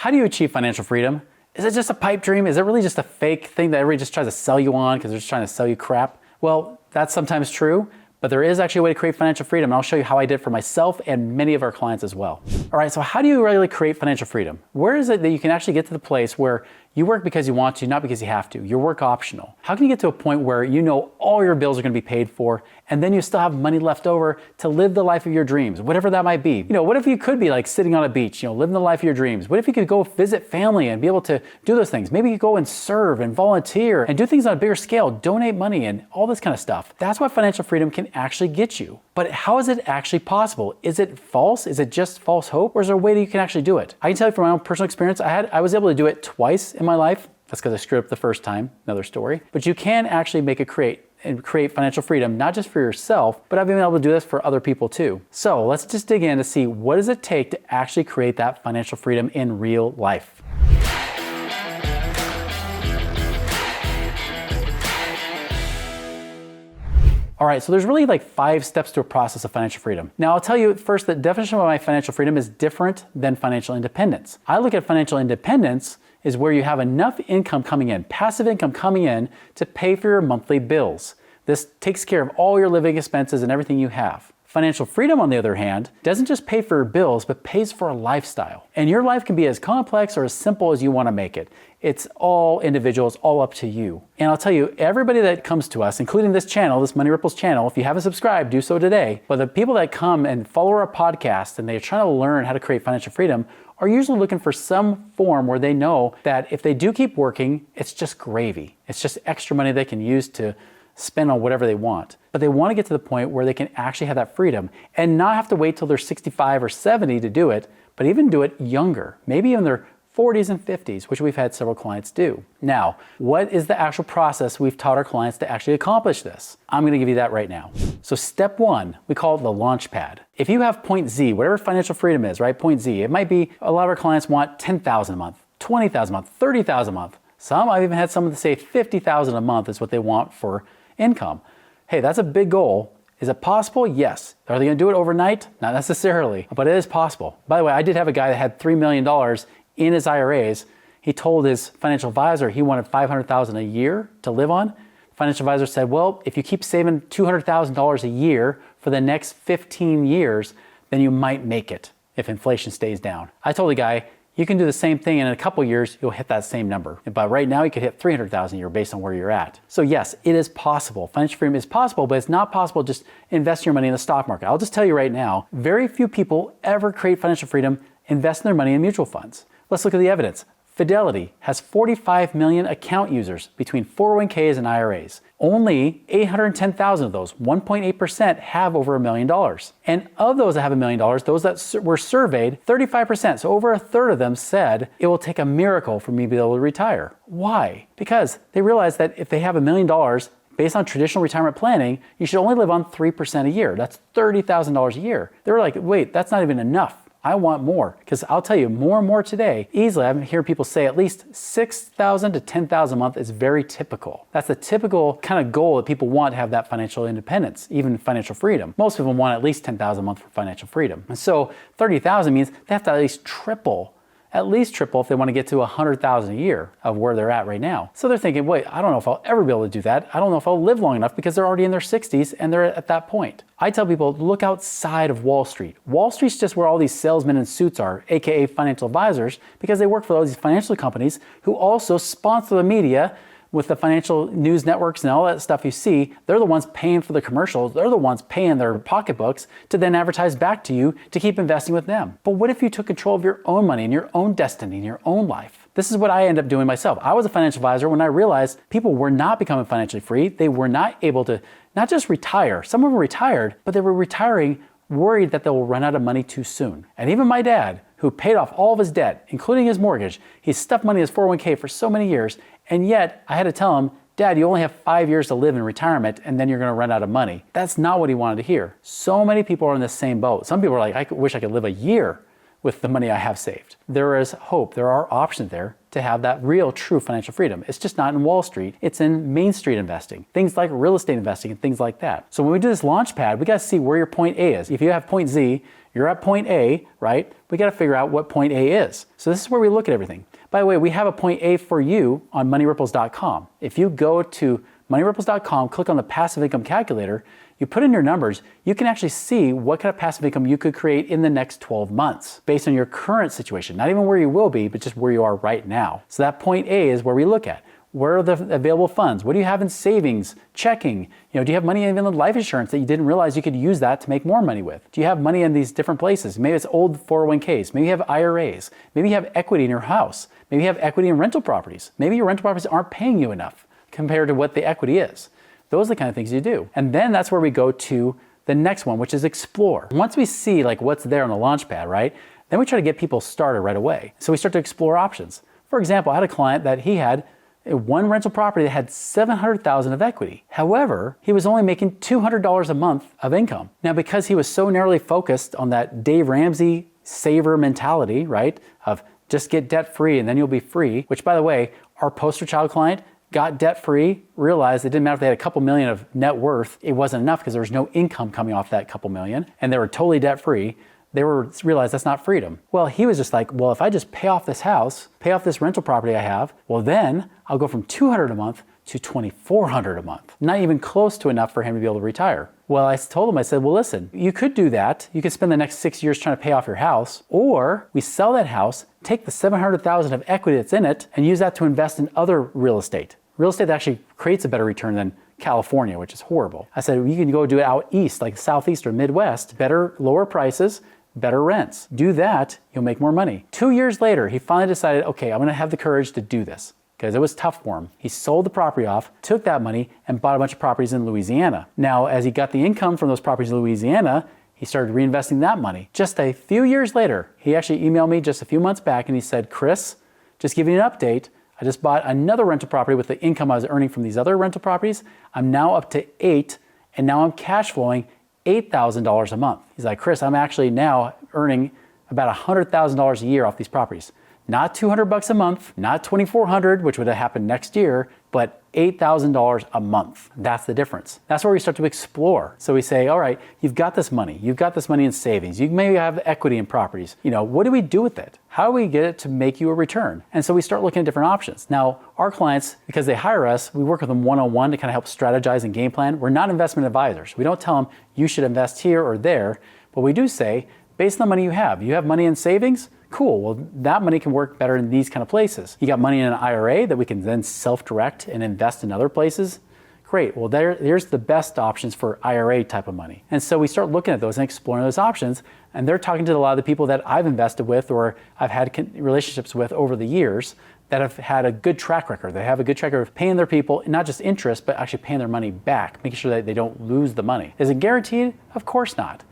how do you achieve financial freedom? Is it just a pipe dream? Is it really just a fake thing that everybody just tries to sell you on because they're just trying to sell you crap? Well, that's sometimes true, but there is actually a way to create financial freedom, and I'll show you how I did for myself and many of our clients as well. All right, so how do you really create financial freedom? Where is it that you can actually get to the place where you work because you want to, not because you have to? You're work optional. How can you get to a point where you know all your bills are going to be paid for, and then you still have money left over to live the life of your dreams, whatever that might be? What if you could be like sitting on a beach, living the life of your dreams? What if you could go visit family and be able to do those things? Maybe you could go and serve and volunteer and do things on a bigger scale, donate money and all this kind of stuff. That's what financial freedom can actually get you. But how is it actually possible? Is it false? Is it just false hope? Or is there a way that you can actually do it? I can tell you from my own personal experience, I was able to do it twice in my life. That's because I screwed up the first time, another story. But you can actually create financial freedom, not just for yourself, but I've been able to do this for other people too. So let's just dig in to see what does it take to actually create that financial freedom in real life. All right, so there's really like 5 steps to a process of financial freedom. Now, I'll tell you first, the definition of my financial freedom is different than financial independence. I look at financial independence is where you have enough income coming in, passive income coming in to pay for your monthly bills. This takes care of all your living expenses and everything you have. Financial freedom, on the other hand, doesn't just pay for your bills, but pays for a lifestyle. And your life can be as complex or as simple as you want to make it. It's all individual, it's all up to you. And I'll tell you, everybody that comes to us, including this channel, this Money Ripples channel, if you haven't subscribed, do so today. But the people that come and follow our podcast and they're trying to learn how to create financial freedom are usually looking for some form where they know that if they do keep working, it's just gravy. It's just extra money they can use to spend on whatever they want. But they want to get to the point where they can actually have that freedom and not have to wait till they're 65 or 70 to do it, but even do it younger, maybe in their 40s and 50s, which we've had several clients do. Now, what is the actual process we've taught our clients to actually accomplish this? I'm going to give you that right now. So step 1, we call it the launch pad. If you have point Z, whatever financial freedom is, right? Point Z, it might be a lot of our clients want $10,000 a month, $20,000 a month, $30,000 a month. I've even had someone say $50,000 a month is what they want for income. Hey, that's a big goal. Is it possible? Yes. Are they going to do it overnight? Not necessarily, but it is possible. By the way, I did have a guy that had $3 million in his IRAs. He told his financial advisor he wanted $500,000 a year to live on. Financial advisor said, well, if you keep saving $200,000 a year for the next 15 years, then you might make it if inflation stays down. I told the guy, you can do the same thing, and in a couple of years, you'll hit that same number. But right now, you could hit $300,000 a year based on where you're at. So yes, it is possible. Financial freedom is possible, but it's not possible just invest your money in the stock market. I'll just tell you right now, very few people ever create financial freedom, invest their money in mutual funds. Let's look at the evidence. Fidelity has 45 million account users between 401ks and IRAs. Only 810,000 of those, 1.8%, have over $1 million. And of those that have $1 million, those that were surveyed, 35%, so over a third of them said, it will take a miracle for me to be able to retire. Why? Because they realize that if they have $1 million, based on traditional retirement planning, you should only live on 3% a year. That's $30,000 a year. They were like, wait, that's not even enough. I want more, because I'll tell you more and more today, easily, I've heard people say at least $6,000 to $10,000 a month is very typical. That's the typical kind of goal that people want to have that financial independence, even financial freedom. Most people want at least $10,000 a month for financial freedom. And so $30,000 means they have to at least triple if they want to get to $100,000 a year of where they're at right now. So they're thinking, wait, I don't know if I'll ever be able to do that. I don't know if I'll live long enough, because they're already in their 60s and they're at that point. I tell people, look outside of Wall Street. Wall Street's just where all these salesmen in suits are, aka financial advisors, because they work for all these financial companies who also sponsor the media with the financial news networks and all that stuff you see. They're the ones paying for the commercials. They're the ones paying their pocketbooks to then advertise back to you to keep investing with them. But what if you took control of your own money and your own destiny and your own life? This is what I end up doing myself. I was a financial advisor when I realized people were not becoming financially free. They were not able to not just retire. Some of them retired, but they were retiring worried that they will run out of money too soon. And even my dad, who paid off all of his debt, including his mortgage, he stuffed money in his 401k for so many years, and yet I had to tell him, Dad, you only have 5 years to live in retirement, and then you're going to run out of money. That's not what he wanted to hear. So many people are in the same boat. Some people are like, I wish I could live a year with the money I have saved. There is hope. There are options there to have that real, true financial freedom. It's just not in Wall Street. It's in Main Street investing, things like real estate investing and things like that. So when we do this launch pad, we got to see where your point A is. If you have point Z, you're at point A, right? We got to figure out what point A is. So this is where we look at everything. By the way, we have a point A for you on moneyripples.com. If you go to moneyripples.com, click on the passive income calculator, you put in your numbers, you can actually see what kind of passive income you could create in the next 12 months based on your current situation, not even where you will be, but just where you are right now. So that point A is where we look at. Where are the available funds? What do you have in savings, checking? Do you have money even in life insurance that you didn't realize you could use that to make more money with? Do you have money in these different places? Maybe it's old 401ks. Maybe you have IRAs. Maybe you have equity in your house. Maybe you have equity in rental properties. Maybe your rental properties aren't paying you enough compared to what the equity is. Those are the kind of things you do. And then that's where we go to the next one, which is explore. Once we see like what's there on the launch pad, right? Then we try to get people started right away. So we start to explore options. For example, I had a client that he had one rental property that had $700,000 of equity. However, he was only making $200 a month of income. Now, because he was so narrowly focused on that Dave Ramsey saver mentality, right? Of just get debt free and then you'll be free, which by the way, our poster child client got debt free, realized it didn't matter if they had a couple million of net worth, it wasn't enough because there was no income coming off that couple million and they were totally debt free. They realized that's not freedom. Well, he was just like, well, if I just pay off this house, pay off this rental property I have, well then I'll go from $200 a month to $2,400 a month. Not even close to enough for him to be able to retire. Well, I told him, I said, well, listen, you could do that. You could spend the next 6 years trying to pay off your house, or we sell that house, take the $700,000 of equity that's in it and use that to invest in other real estate. Real estate that actually creates a better return than California, which is horrible. I said, you can go do it out east, like Southeast or Midwest, better, lower prices, better rents. Do that, you'll make more money. 2 years later, he finally decided, okay, I'm gonna have the courage to do this because it was tough for him. He sold the property off, took that money and bought a bunch of properties in Louisiana. Now, as he got the income from those properties in Louisiana, he started reinvesting that money. Just a few years later, he actually emailed me just a few months back and he said, Chris, just giving you an update, I just bought another rental property with the income I was earning from these other rental properties. I'm now up to 8 and now I'm cash flowing $8,000 a month. He's like, Chris, I'm actually now earning about $100,000 a year off these properties. Not $200 a month, not $2,400, which would have happened next year, but $8,000 a month. That's the difference. That's where we start to explore. So we say, all right, you've got this money. You've got this money in savings. You maybe have equity in properties. What do we do with it? How do we get it to make you a return? And so we start looking at different options. Now, our clients, because they hire us, we work with them one-on-one to kind of help strategize and game plan. We're not investment advisors. We don't tell them you should invest here or there, but we do say, based on the money you have money in savings? Cool, well, that money can work better in these kind of places. You got money in an IRA that we can then self-direct and invest in other places? Great, well, there's the best options for IRA type of money. And so we start looking at those and exploring those options, and they're talking to a lot of the people that I've invested with or I've had relationships with over the years that have had a good track record. They have a good track record of paying their people, not just interest, but actually paying their money back, making sure that they don't lose the money. Is it guaranteed? Of course not.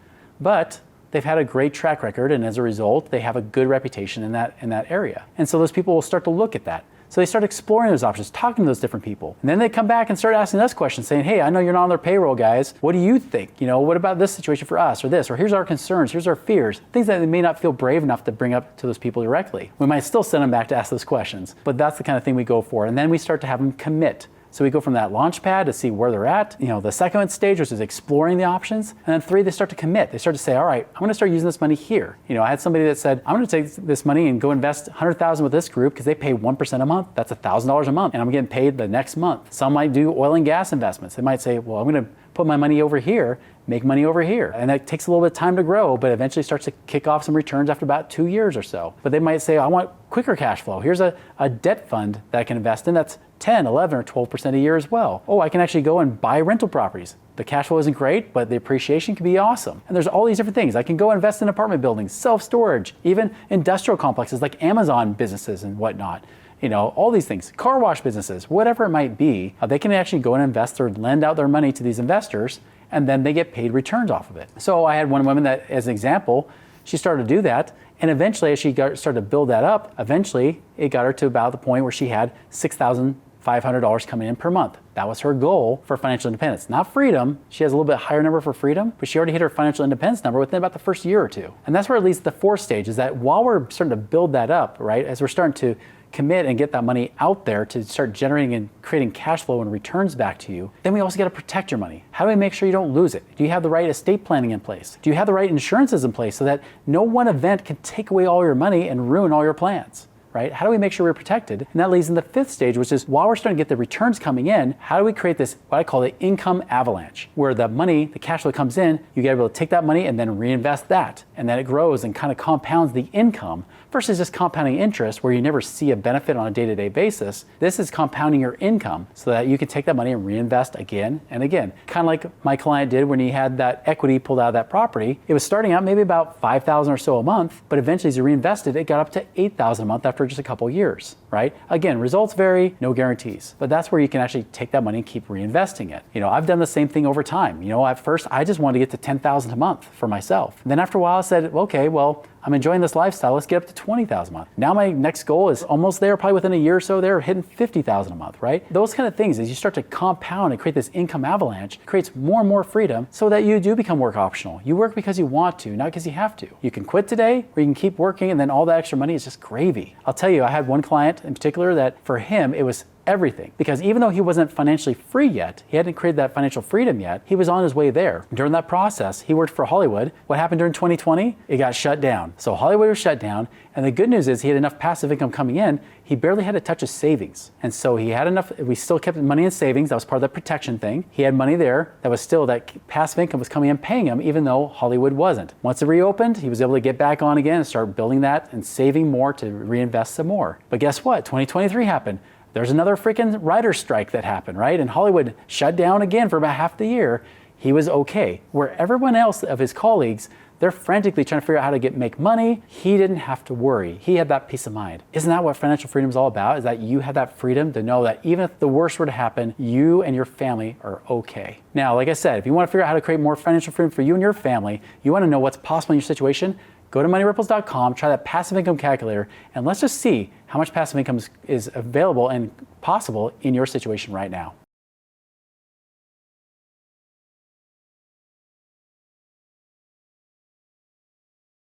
But they've had a great track record, and as a result, they have a good reputation in that area. And so those people will start to look at that. So they start exploring those options, talking to those different people. And then they come back and start asking us questions saying, hey, I know you're not on their payroll, guys. What do you think? What about this situation for us or this? Or here's our concerns, here's our fears. Things that they may not feel brave enough to bring up to those people directly. We might still send them back to ask those questions, but that's the kind of thing we go for. And then we start to have them commit. So we go from that launch pad to see where they're at, the second stage, which is exploring the options. And then 3, they start to commit. They start to say, all right, I'm gonna start using this money here. I had somebody that said, I'm gonna take this money and go invest $100,000 with this group because they pay 1% a month. That's $1,000 a month. And I'm getting paid the next month. Some might do oil and gas investments. They might say, well, I'm gonna put my money over here, make money over here. And that takes a little bit of time to grow, but eventually starts to kick off some returns after about 2 years or so. But they might say, I want quicker cash flow. Here's a debt fund that I can invest in that's 10, 11, or 12% a year as well. Oh, I can actually go and buy rental properties. The cash flow isn't great, but the appreciation can be awesome. And there's all these different things. I can go invest in apartment buildings, self-storage, even industrial complexes like Amazon businesses and whatnot. All these things, car wash businesses, whatever it might be, they can actually go and invest or lend out their money to these investors, and then they get paid returns off of it. So I had one woman that, as an example, she started to do that, and eventually as she started to build that up, eventually it got her to about the point where she had $6,500 $500 coming in per month. That was her goal for financial independence. Not freedom. She has a little bit higher number for freedom, but she already hit her financial independence number within about the first year or two. And that's where it leads to the fourth stage, is that while we're starting to build that up, right, as we're starting to commit and get that money out there to start generating and creating cash flow and returns back to you, then we also got to protect your money. How do we make sure you don't lose it? Do you have the right estate planning in place? Do you have the right insurances in place so that no one event can take away all your money and ruin all your plans? Right? How do we make sure we're protected? And that leads in the fifth stage, which is while we're starting to get the returns coming in, how do we create this, what I call the income avalanche, where the money, the cash flow comes in, you get able to take that money and then reinvest that. And then it grows and kind of compounds the income versus just compounding interest where you never see a benefit on a day-to-day basis. This is compounding your income so that you can take that money and reinvest again and again. Kind of like my client did when he had that equity pulled out of that property. It was starting out maybe about $5,000 or so a month, but eventually as he reinvested, it got up to $8,000 a month after just a couple years, right? Again, results vary, no guarantees, but that's where you can actually take that money and keep reinvesting it. You know, I've done the same thing over time. You know, at first I just wanted to get to $10,000 a month for myself. And then after a while I said, okay, well, I'm enjoying this lifestyle. Let's get up to $20,000 a month. Now my next goal is almost there, probably within a year or so there, hitting $50,000 a month, right? Those kind of things, as you start to compound and create this income avalanche, creates more and more freedom so that you do become work optional. You work because you want to, not because you have to. You can quit today or you can keep working and then all that extra money is just gravy. I'll tell you, I had one client in particular that for him, it was everything. Because even though he wasn't financially free yet, he hadn't created that financial freedom yet, he was on his way there. During that process, he worked for Hollywood. What happened during 2020? It got shut down. So Hollywood was shut down, and the good news is he had enough passive income coming in, he barely had to touch his savings. And so he had enough, we still kept money in savings, that was part of the protection thing. He had money there, that was still, that passive income was coming in paying him, even though Hollywood wasn't. Once it reopened, he was able to get back on again and start building that and saving more to reinvest some more. But guess what? 2023 happened. There's another freaking writer's strike that happened, right? And Hollywood shut down again for about half the year. He was okay. Where everyone else of his colleagues, they're frantically trying to figure out how to make money. He didn't have to worry. He had that peace of mind. Isn't that what financial freedom is all about? Is that you have that freedom to know that even if the worst were to happen, you and your family are okay. Now, like I said, if you want to figure out how to create more financial freedom for you and your family, you want to know what's possible in your situation, go to moneyripples.com, try that passive income calculator, and let's just see how much passive income is available and possible in your situation right now.